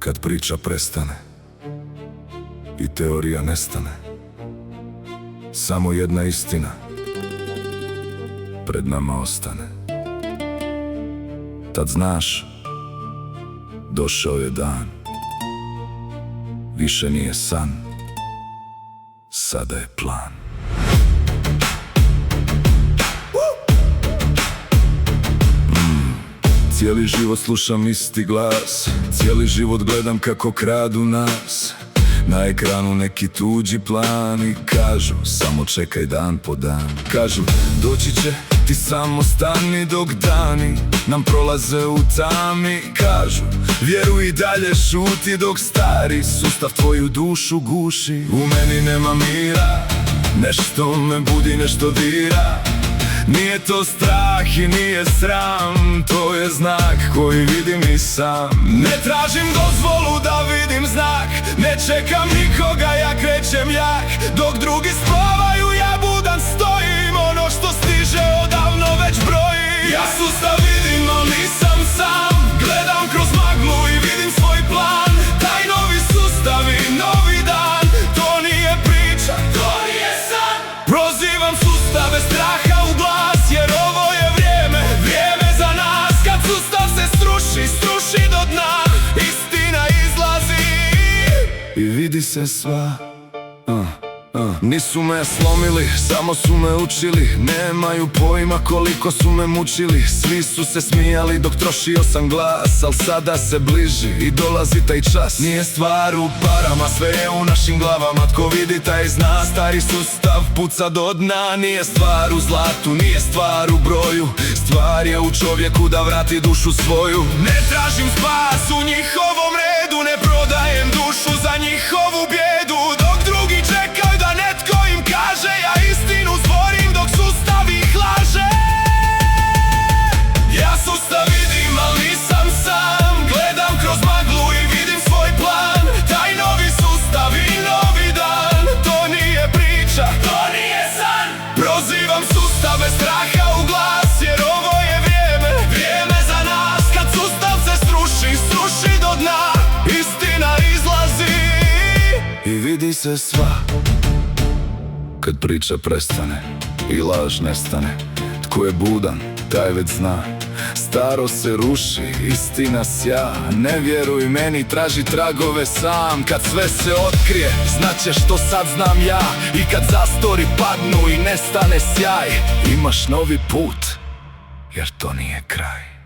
kad priča prestane i teorija nestane. Samo jedna istina pred nama ostane. Tad znaš, došao je dan. Više nije san, sada je plan. Cijeli život slušam isti glas, cijeli život gledam kako kradu nas. Na ekranu neki tuđi plan i kažu samo čekaj dan po dan. Kažu doći će, ti samo stani dok dani nam prolaze u tami. Kažu vjeruj i dalje, šuti dok stari sustav tvoju dušu guši. U meni nema mira, nešto me budi, nešto dira. Nije to strah i nije sram, to je znak koji vidim i sam. Ne tražim dozvolu da vidim znak, ne čekam nikoga, ja krećem jak. Dok drugi spavaju, ja budan stojim, ono što stiže odavno već brojim. Ja sustav vidim, al nisam sam, gledam kroz maglu i vidim svoj plan. Taj novi sustav i novi dan, to nije priča, to nije san. Prozivam sustave straha u glas, jer ovo je vrijeme, vrijeme za nas. Kad sustav se sruši, sruši do dna, istina izlazi i vidi se sva. Nisu me slomili, samo su me učili. Nemaju pojma koliko su me mučili. Svi su se smijali dok trošio sam glas, al sada se bliži i dolazi taj čas. Nije stvar u parama, sve je u našim glavama. Tko vidi taj zna, stari sustav puca do dna. Nije stvar u zlatu, nije stvar u broju, stvar je u čovjeku da vrati dušu svoju. Ne tražim spas u njihovom redu, ne prodajem dušu za njihovu bijedu. Dok drugi čekaju da netko im kaže, ja istinu zborim dok sustav ih laže. Ja sustav vidim, al nisam sam, gledam kroz maglu i vidim svoj plan. Taj novi sustav i novi dan, to nije priča, to nije san. Prozivam sustave straha u glas, jer ovo je vrijeme, vrijeme za nas. Kad sustav se sruši, sruši do dna, istina izlazi i vidi se sva. Kad priča prestane i laž nestane, tko je budan, taj već zna. Staro se ruši, istina sja. Ne vjeruj meni, traži tragove sam. Kad sve se otkrije, znaće što sad znam ja. I kad zastori padnu i nestane sjaj, imaš novi put, jer to nije kraj.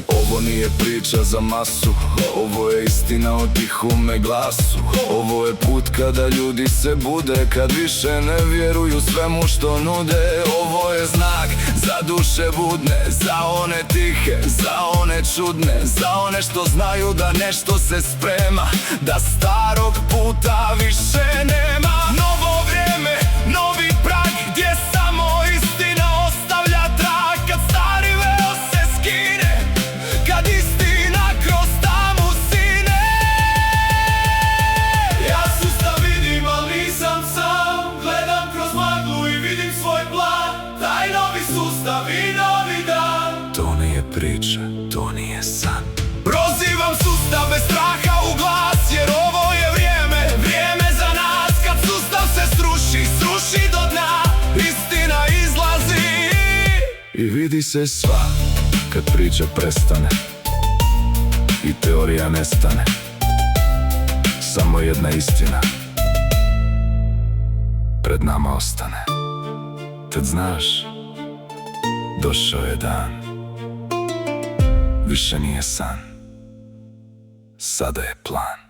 Ovo nije priča za masu, ovo je istina o tihome glasu. Ovo je put kada ljudi se bude, kad više ne vjeruju svemu što nude. Ovo je znak za duše budne, za one tihe, za one čudne, za one što znaju da nešto se sprema, da starog puta više nema. Novo vrijeme, novi prag, gdje samo istina ostavlja trag. Kad stari veo se skine, kad istina kroz tamu sine. Ja sustav vidim, al nisam sam, gledam kroz maglu i vidim svoj plan. Taj novi sustav i novi dan, to nije priča, to nije san. Prozivam sustav bez straha u glas, jer ovo je vrijeme, vrijeme za nas. Kad sustav se sruši, sruši do dna, istina izlazi i vidi se sva. Kad priča prestane i teorija nestane, samo jedna istina pred nama ostane. Tad znaš, došao je dan. Više nije san, sada je plan.